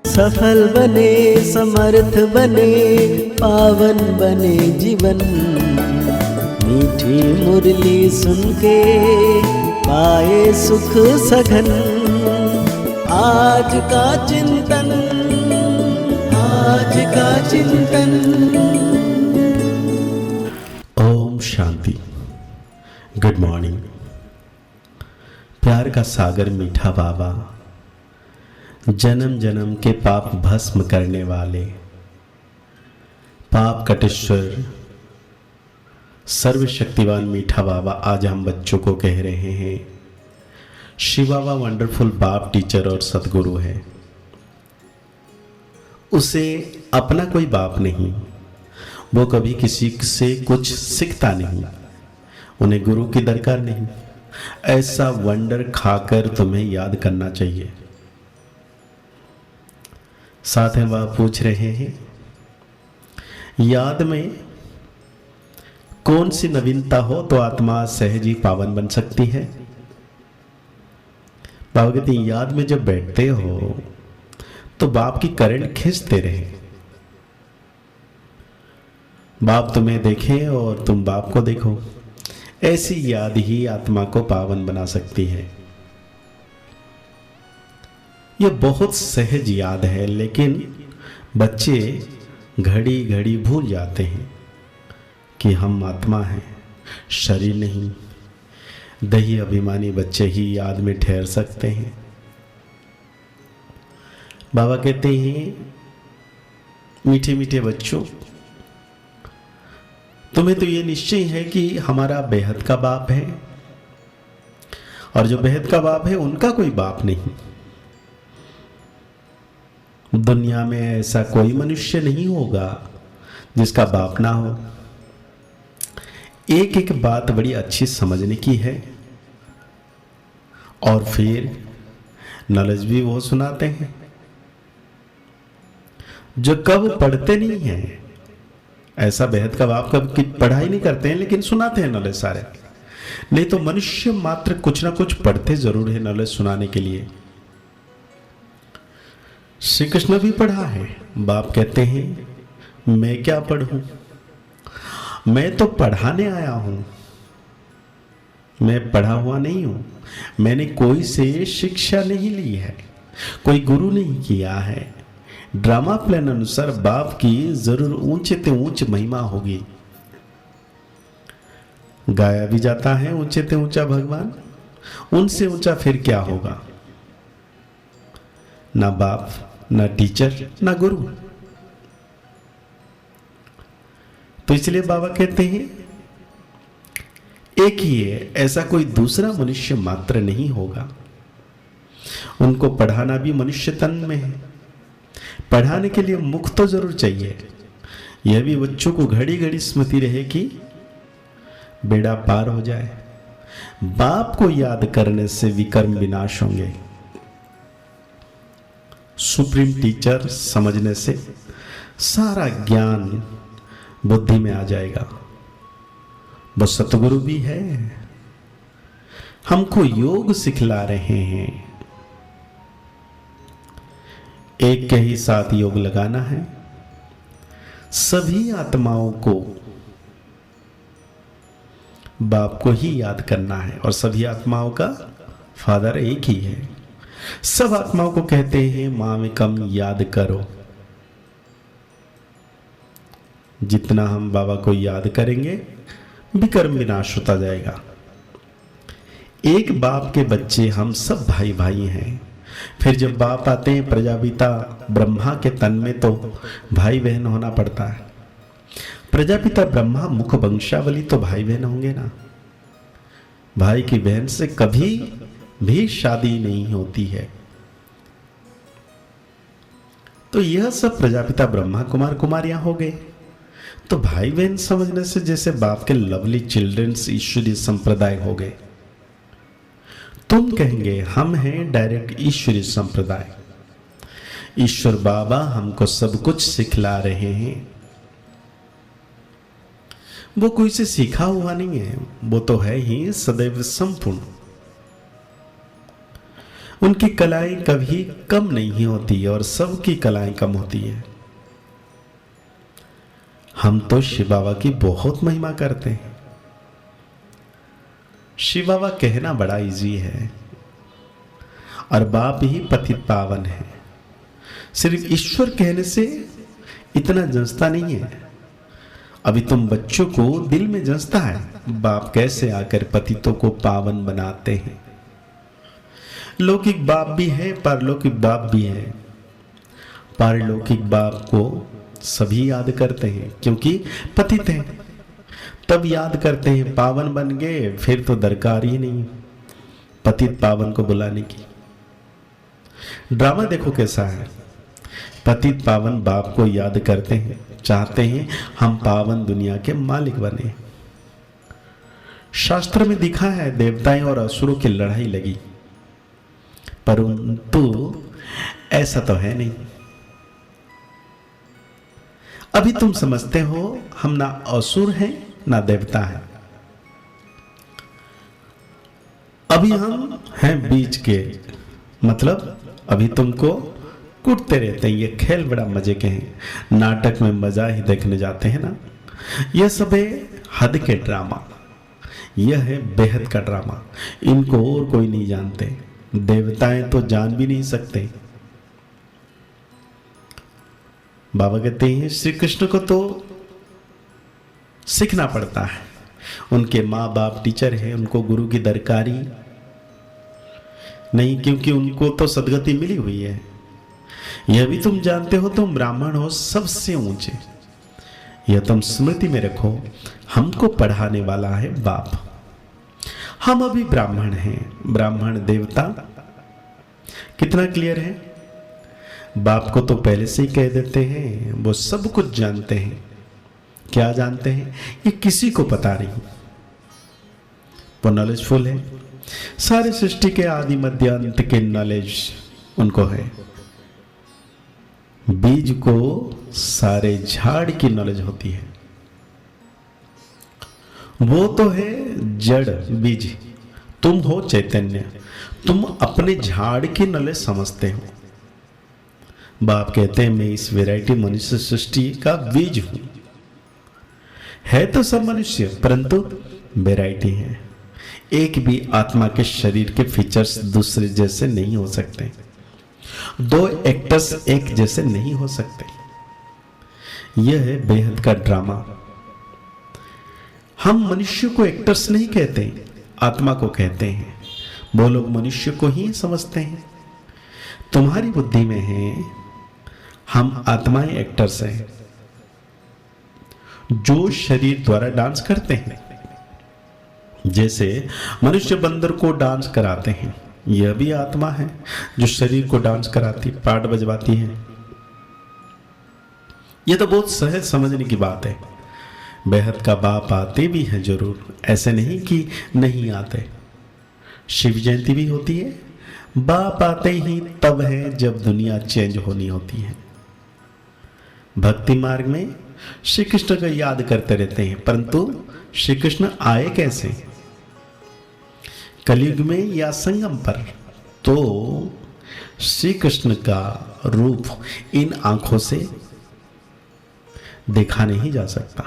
सफल बने, समर्थ बने, पावन बने जीवन। मीठी मुरली सुन के पाए सुख सघन। आज का चिंतन, आज का चिंतन। ओम शांति। Good morning. प्यार का सागर मीठा बाबा, जन्म जन्म के पाप भस्म करने वाले, पाप कटेश्वर, सर्वशक्तिवान मीठा बाबा, आज हम बच्चों को कह रहे हैं शिव बाबा वंडरफुल बाप, टीचर और सतगुरु है। उसे अपना कोई बाप नहीं, वो कभी किसी से कुछ सीखता नहीं, उन्हें गुरु की दरकार नहीं। ऐसा वंडर खाकर तुम्हें याद करना चाहिए। साथ में वह पूछ रहे हैं, याद में कौन सी नवीनता हो तो आत्मा सहज ही पावन बन सकती है। बाबा कहते हैं, याद में जब बैठते हो तो बाप की करंट खींचते रहे। बाप तुम्हें देखे और तुम बाप को देखो, ऐसी याद ही आत्मा को पावन बना सकती है। यह बहुत सहज याद है, लेकिन बच्चे घड़ी घड़ी भूल जाते हैं कि हम आत्मा हैं, शरीर नहीं। दही अभिमानी बच्चे ही याद में ठहर सकते हैं। बाबा कहते हैं, मीठे मीठे बच्चों, तुम्हें तो ये निश्चय है कि हमारा बेहद का बाप है, और जो बेहद का बाप है उनका कोई बाप नहीं। दुनिया में ऐसा कोई मनुष्य नहीं होगा जिसका बाप ना हो। एक एक बात बड़ी अच्छी समझने की है, और फिर नॉलेज भी वो सुनाते हैं जो कब पढ़ते नहीं हैं। ऐसा बेहद का बाप कब की पढ़ाई नहीं करते हैं, लेकिन सुनाते हैं नॉलेज सारे। नहीं तो मनुष्य मात्र कुछ ना कुछ पढ़ते जरूर है नॉलेज सुनाने के लिए। श्री कृष्ण भी पढ़ा है। बाप कहते हैं, मैं क्या पढ़ूं, मैं तो पढ़ाने आया हूं, मैं पढ़ा हुआ नहीं हूं। मैंने कोई से शिक्षा नहीं ली है, कोई गुरु नहीं किया है। ड्रामा प्लान अनुसार बाप की जरूर ऊंचे ते ऊंच महिमा होगी। गाया भी जाता है, ऊंचे ते ऊंचा भगवान, उनसे ऊंचा फिर क्या होगा। ना बाप, ना टीचर, ना गुरु। तो इसलिए बाबा कहते हैं, एक ही है, ऐसा कोई दूसरा मनुष्य मात्र नहीं होगा। उनको पढ़ाना भी मनुष्य तन में है। पढ़ाने के लिए मुख तो जरूर चाहिए। यह भी बच्चों को घड़ी घड़ी स्मृति रहे कि बेड़ा पार हो जाए। बाप को याद करने से विकर्म विनाश होंगे। सुप्रीम टीचर समझने से सारा ज्ञान बुद्धि में आ जाएगा। वो सतगुरु भी है, हमको योग सिखला रहे हैं। एक के ही साथ योग लगाना है। सभी आत्माओं को बाप को ही याद करना है, और सभी आत्माओं का फादर एक ही है। सब आत्माओं को कहते हैं, मामेकम याद करो। जितना हम बाबा को याद करेंगे, विकर्म विनाश होता जाएगा। एक बाप के बच्चे हम सब भाई भाई हैं। फिर जब बाप आते हैं प्रजापिता ब्रह्मा के तन में, तो भाई बहन होना पड़ता है। प्रजापिता ब्रह्मा मुख वंशावली, तो भाई बहन होंगे ना। भाई की बहन से कभी भी शादी नहीं होती है। तो यह सब प्रजापिता ब्रह्मा कुमार कुमारियां हो गए। तो भाई बहन समझने से जैसे बाप के लवली चिल्ड्रंस ईश्वरीय संप्रदाय हो गए। तुम कहेंगे हम हैं डायरेक्ट ईश्वरीय संप्रदाय। ईश्वर बाबा हमको सब कुछ सिखला रहे हैं। वो कोई से सीखा हुआ नहीं है, वो तो है ही सदैव संपूर्ण। उनकी कलाएं कभी कम नहीं होती और सबकी कलाएं कम होती है। हम तो शिव बाबा की बहुत महिमा करते हैं। शिव बाबा कहना बड़ा इजी है और बाप ही पतित पावन है। सिर्फ ईश्वर कहने से इतना जंचता नहीं है। अभी तुम बच्चों को दिल में जंचता है बाप कैसे आकर पतितों को पावन बनाते हैं। लौकिक बाप भी है, परलौकिक बाप भी है। पारलौकिक बाप को सभी याद करते हैं क्योंकि पतित हैं, तब याद करते हैं। पावन बन गए फिर तो दरकार ही नहीं पतित पावन को बुलाने की। ड्रामा देखो कैसा है। पतित पावन बाप को याद करते हैं, चाहते हैं हम पावन दुनिया के मालिक बने। शास्त्र में दिखा है देवताएं और असुरों की लड़ाई लगी, परंतु ऐसा तो है नहीं। अभी तुम समझते हो हम ना असुर हैं ना देवता हैं। अभी हम हैं बीच के, मतलब अभी तुमको कूटते रहते हैं। ये खेल बड़ा मजे के हैं। नाटक में मजा ही देखने जाते हैं ना। यह सब है हद के ड्रामा, यह है बेहद का ड्रामा। इनको और कोई नहीं जानते। देवताएं तो जान भी नहीं सकते। बाबा कहते हैं श्री कृष्ण को तो सीखना पड़ता है। उनके माँ बाप टीचर हैं, उनको गुरु की दरकारी नहीं, क्योंकि उनको तो सदगति मिली हुई है। यह भी तुम जानते हो, तुम ब्राह्मण हो सबसे ऊंचे। यह तुम स्मृति में रखो। हमको पढ़ाने वाला है बाप। हम अभी ब्राह्मण हैं। ब्राह्मण देवता कितना क्लियर है। बाप को तो पहले से ही कह देते हैं, वो सब कुछ जानते हैं। क्या जानते हैं ये किसी को पता नहीं। वो नॉलेजफुल है। सारे सृष्टि के आदि मध्य अंत के नॉलेज उनको है। बीज को सारे झाड़ की नॉलेज होती है। वो तो है जड़ बीज, तुम हो चैतन्य। तुम अपने झाड़ की नॉलेज समझते हो। बाप कहते हैं मैं इस वैरायटी मनुष्य सृष्टि का बीज हूं। है तो सब मनुष्य, परंतु वैरायटी है। एक भी आत्मा के शरीर के फीचर्स दूसरे जैसे नहीं हो सकते। दो एक्टर्स एक जैसे नहीं हो सकते। यह है बेहद का ड्रामा। हम मनुष्य को एक्टर्स नहीं कहते, आत्मा को कहते हैं। वो लोग मनुष्य को ही समझते हैं। तुम्हारी बुद्धि में है हम आत्माएं एक्टर्स हैं जो शरीर द्वारा डांस करते हैं। जैसे मनुष्य बंदर को डांस कराते हैं, यह भी आत्मा है जो शरीर को डांस कराती, पार्ट बजवाती है। यह तो बहुत सहज समझने की बात है। बेहद का बाप आते भी हैं जरूर, ऐसे नहीं कि नहीं आते। शिव जयंती भी होती है। बाप आते ही तब है जब दुनिया चेंज होनी होती है। भक्ति मार्ग में श्री कृष्ण को याद करते रहते हैं, परंतु श्री कृष्ण आए कैसे? कलयुग में या संगम पर? तो श्री कृष्ण का रूप इन आंखों से देखा नहीं जा सकता।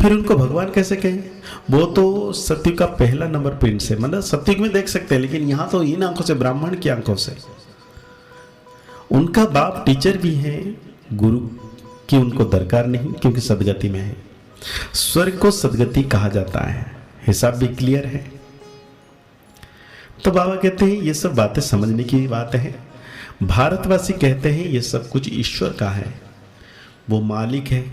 फिर उनको भगवान कैसे कहें? वो तो सत्युग का पहला नंबर प्रिंस है। मतलब सत्युग में देख सकते हैं, लेकिन यहां तो इन आंखों से, ब्राह्मण की आंखों से। उनका बाप टीचर भी है, गुरु की उनको दरकार नहीं, क्योंकि सदगति में है। स्वर्ग को सदगति कहा जाता है। हिसाब भी क्लियर है। तो बाबा कहते हैं ये सब बातें समझने की बात है। भारतवासी कहते हैं ये सब कुछ ईश्वर का है, वो मालिक है।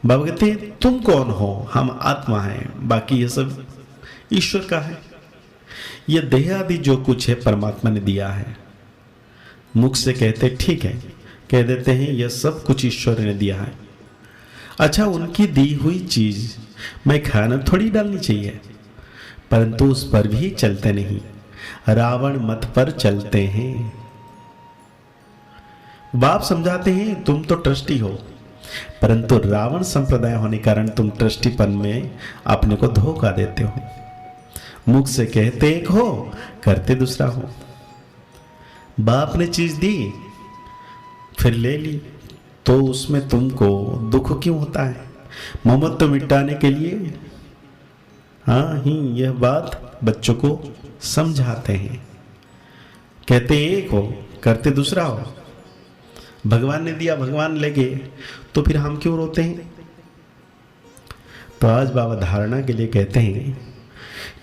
बाबा कहते हैं तुम कौन हो? हम आत्मा हैं, बाकी ये सब ईश्वर का है। ये देह आदि जो कुछ है परमात्मा ने दिया है। मुख से कहते ठीक है, कह देते हैं यह सब कुछ ईश्वर ने दिया है। अच्छा, उनकी दी हुई चीज मैं खाना थोड़ी डालनी चाहिए, परंतु उस पर भी चलते नहीं। रावण मत पर चलते हैं। बाप समझाते हैं तुम तो ट्रस्टी हो, परंतु रावण संप्रदाय होने कारण तुम ट्रस्टीपन में अपने को धोखा देते हो। मुख से कहते एक हो, करते दूसरा हो। बाप ने चीज दी फिर ले ली, तो उसमें तुमको दुख क्यों होता है? ममत्व मिटाने के लिए हाँ ही यह बात बच्चों को समझाते हैं। कहते एक हो, करते दूसरा हो। भगवान ने दिया, भगवान ले गए, तो फिर हम क्यों रोते हैं? तो आज बाबा धारणा के लिए कहते हैं,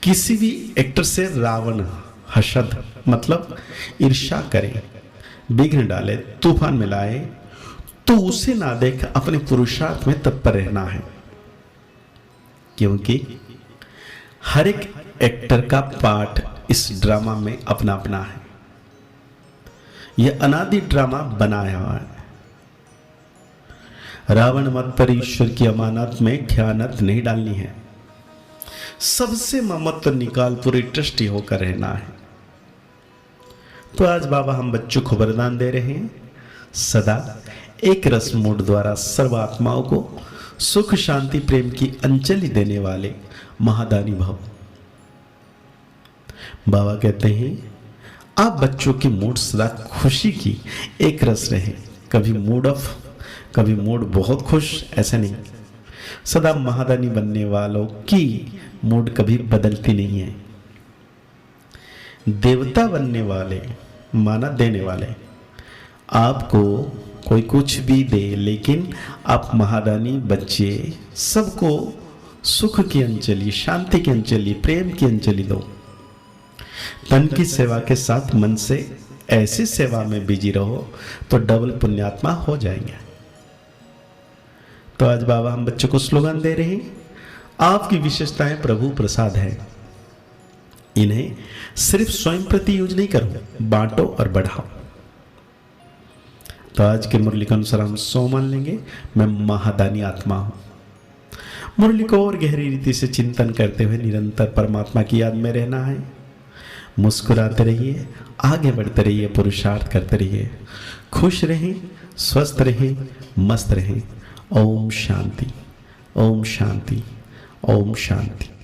किसी भी एक्टर से रावण हसद मतलब ईर्ष्या करे, विघ्न डाले, तूफान में लाए, तो उसे ना देख अपने पुरुषार्थ में तत्पर रहना है। क्योंकि हर एक एक्टर का पार्ट इस ड्रामा में अपना अपना है। यह अनादि ड्रामा बनाया हुआ है। रावण मत पर ईश्वर की अमानत में ख्यानत नहीं डालनी है। सबसे ममत्व निकाल पूरी ट्रस्टी होकर रहना है। तो आज बाबा हम बच्चों को वरदान दे रहे हैं, सदा एक रस मूड द्वारा सर्वात्माओं को सुख शांति प्रेम की अंजलि देने वाले महादानी भव। बाबा कहते हैं आप बच्चों की मूड सदा खुशी की एक रस रहे, कभी मूड ऑफ, कभी मूड बहुत खुश, ऐसा नहीं। सदा महादानी बनने वालों की मूड कभी बदलती नहीं है। देवता बनने वाले, माना देने वाले, आपको कोई कुछ भी दे, लेकिन आप महादानी बच्चे सबको सुख की अंजलि, शांति की अंजलि, प्रेम की अंजलि दो। तन की सेवा के साथ मन से ऐसी सेवा में बिजी रहो तो डबल पुण्यात्मा हो जाएंगे। तो आज बाबा हम बच्चों को स्लोगन दे रहे हैं, आपकी विशेषताएं प्रभु प्रसाद है, इन्हें सिर्फ स्वयं प्रति यूज नहीं करो, बांटो और बढ़ाओ। तो आज के मुरली के अनुसार हम सो मान लेंगे, मैं महादानी आत्मा हूं। मुरली को और गहरी रीति से चिंतन करते हुए निरंतर परमात्मा की याद में रहना है। मुस्कुराते रहिए, आगे बढ़ते रहिए, पुरुषार्थ करते रहिए, खुश रहें, स्वस्थ रहें, मस्त रहें। ओम शांति, ओम शांति, ओम शांति।